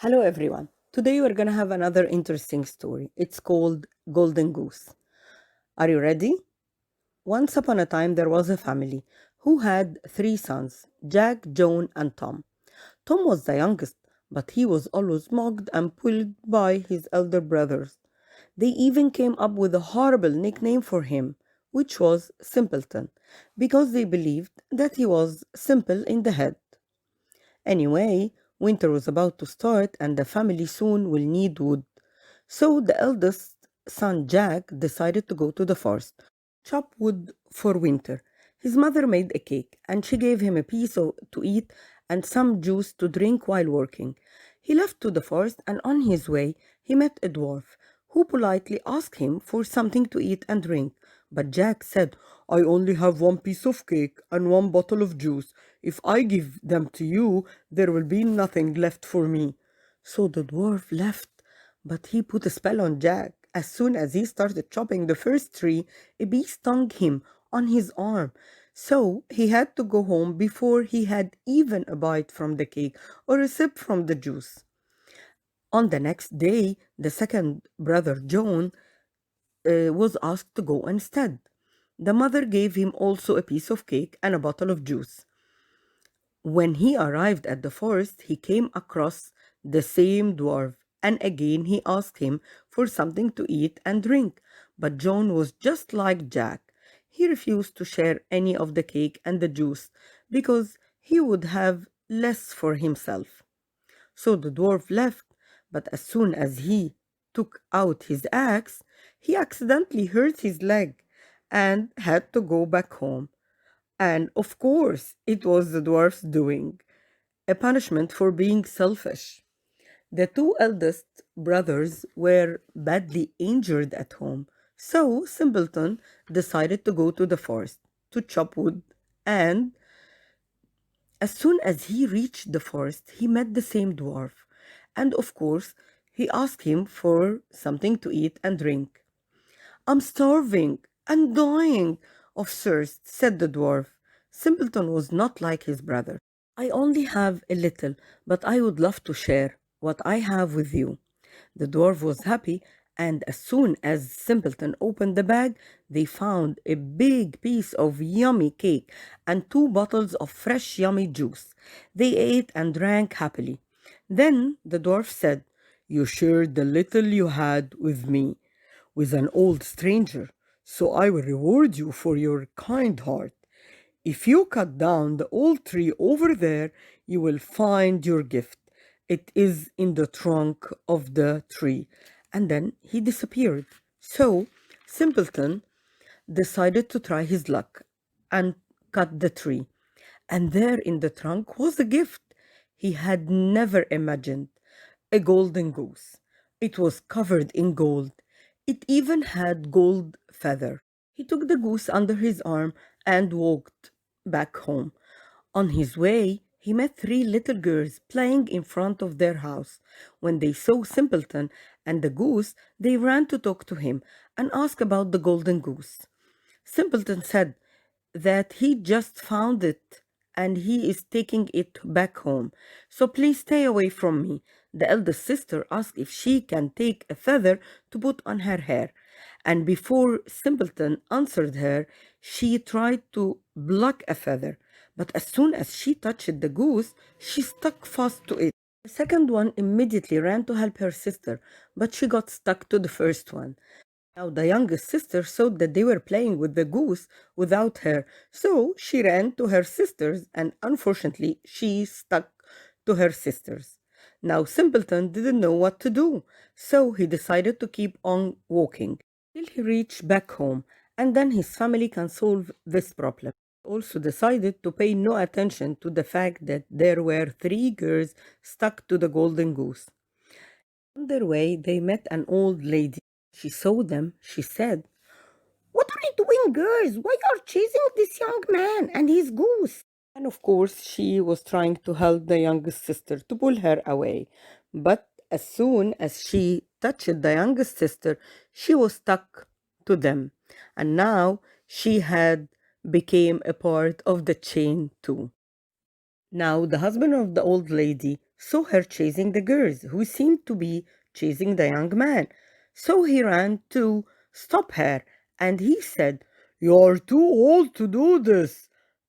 Hello, everyone. Today we're going to have another interesting story. It's called Golden Goose. Are you ready? Once upon a time, there was a family who had three sons Jack, John, and Tom. Tom was the youngest, but he was always mocked and pulled by his elder brothers. They even came up with a horrible nickname for him, which was Simpleton, because they believed that he was simple in the head. Anyway, winter was about to start and the family soon will need wood. So the eldest son Jack decided to go to the forest, chop wood for winter. His mother made a cake and she gave him a to eat and some juice to drink while working. He left to the forest and on his way he met a dwarf who politely asked him for something to eat and drink. But Jack said, I only have one piece of cake and one bottle of juice. If I give them to you, there will be nothing left for me. So the dwarf left, but he put a spell on Jack. As soon as he started chopping the first tree, a bee stung him on his arm. So he had to go home before he had even a bite from the cake or a sip from the juice. On the next day, the second brother, John, was asked to go instead. The mother gave him also a piece of cake and a bottle of juice. When he arrived at the forest, he came across the same dwarf, and again he asked him for something to eat and drink. But John was just like Jack. He refused to share any of the cake and the juice because he would have less for himself. So the dwarf left, but as soon as he took out his axe, he accidentally hurt his leg and had to go back home. And of course, it was the dwarf's doing, a punishment for being selfish. The two eldest brothers were badly injured at home, so Simpleton decided to go to the forest to chop wood. And as soon as he reached the forest, he met the same dwarf. And of course, he asked him for something to eat and drink. I'm starving and dying of thirst, said the dwarf. Simpleton was not like his brother. I only have a little, but I would love to share what I have with you. The dwarf was happy, and as soon as Simpleton opened the bag, they found a big piece of yummy cake and two bottles of fresh yummy juice. They ate and drank happily. Then the dwarf said, You shared the little you had with me, with an old stranger, so I will reward you for your kind heart. If you cut down the old tree over there, you will find your gift. It is in the trunk of the tree. And then he disappeared. So Simpleton decided to try his luck and cut the tree. And there in the trunk was a gift he had never imagined, a golden goose. It was covered in gold. It even had gold feather. He took the goose under his arm and walked back home. On his way, he met three little girls playing in front of their house. When they saw Simpleton and the goose, they ran to talk to him and ask about the golden goose. Simpleton said that he just found it and he is taking it back home. So please stay away from me. The eldest sister asked if she can take a feather to put on her hair. And before Simpleton answered her, she tried to pluck a feather. But as soon as she touched the goose, she stuck fast to it. The second one immediately ran to help her sister, but she got stuck to the first one. Now the youngest sister saw that they were playing with the goose without her, so she ran to her sisters and unfortunately she stuck to her sisters. Now Simpleton didn't know what to do, so he decided to keep on walking till he reached back home, and then his family can solve this problem. He also decided to pay no attention to the fact that there were three girls stuck to the golden goose. On their way, they met an old lady. She saw them. She said, What are you doing, girls? Why are you chasing this young man and his goose? And of course, she was trying to help the youngest sister to pull her away. But as soon as she touched the youngest sister, she was stuck to them. And now she had became a part of the chain too. Now, the husband of the old lady saw her chasing the girls, who seemed to be chasing the young man. So he ran to stop her, and he said, "You're too old to do this."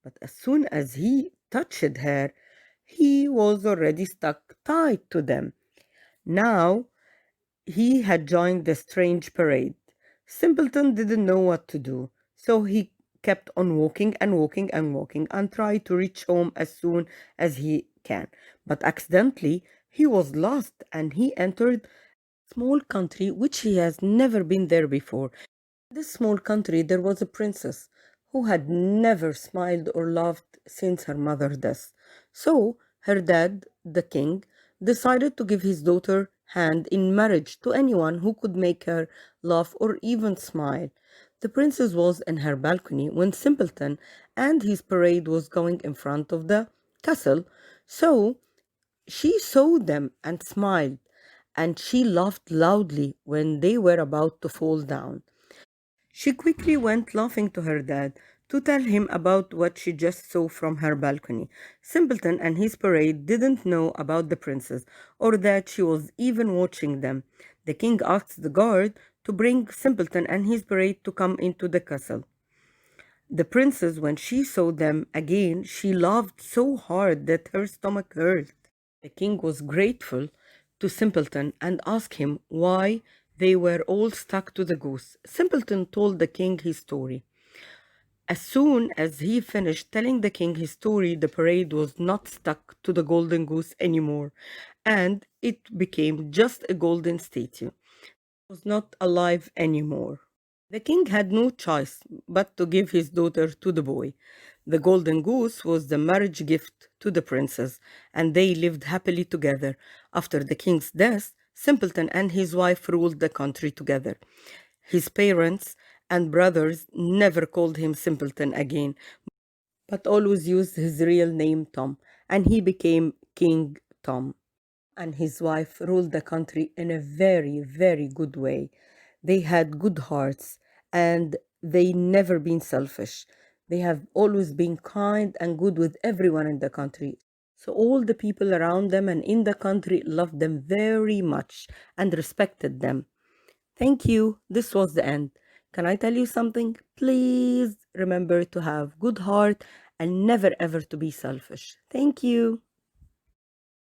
But as soon as he touched her, he was already stuck tight to them. Now he had joined the strange parade. Simpleton didn't know what to do, so he kept on walking and walking and walking and tried to reach home as soon as he can. But accidentally, he was lost and he entered a small country which he has never been there before. In this small country, there was a princess who had never smiled or laughed since her mother's death. So her dad, the king, decided to give his daughter hand in marriage to anyone who could make her laugh or even smile. The princess was in her balcony when Simpleton and his parade was going in front of the castle. So she saw them and smiled, and she laughed loudly when they were about to fall down. She quickly went laughing to her dad to tell him about what she just saw from her balcony. Simpleton and his parade didn't know about the princess or that she was even watching them. The king asked the guard to bring Simpleton and his parade to come into the castle. The princess, when she saw them again, she laughed so hard that her stomach hurt. The king was grateful to Simpleton and asked him why they were all stuck to the goose. Simpleton told the king his story. As soon as he finished telling the king his story, the parade was not stuck to the golden goose anymore, and it became just a golden statue. It was not alive anymore. The king had no choice but to give his daughter to the boy. The golden goose was the marriage gift to the princess, and they lived happily together. After the king's death, Simpleton and his wife ruled the country together. His parents and brothers never called him Simpleton again, but always used his real name Tom, and he became King Tom. And his wife ruled the country in a very, very good way. They had good hearts and they never been selfish. They have always been kind and good with everyone in the country. So all the people around them and in the country loved them very much and respected them. Thank you. This was the end. Can I tell you something? Please remember to have good heart and never ever to be selfish. Thank you.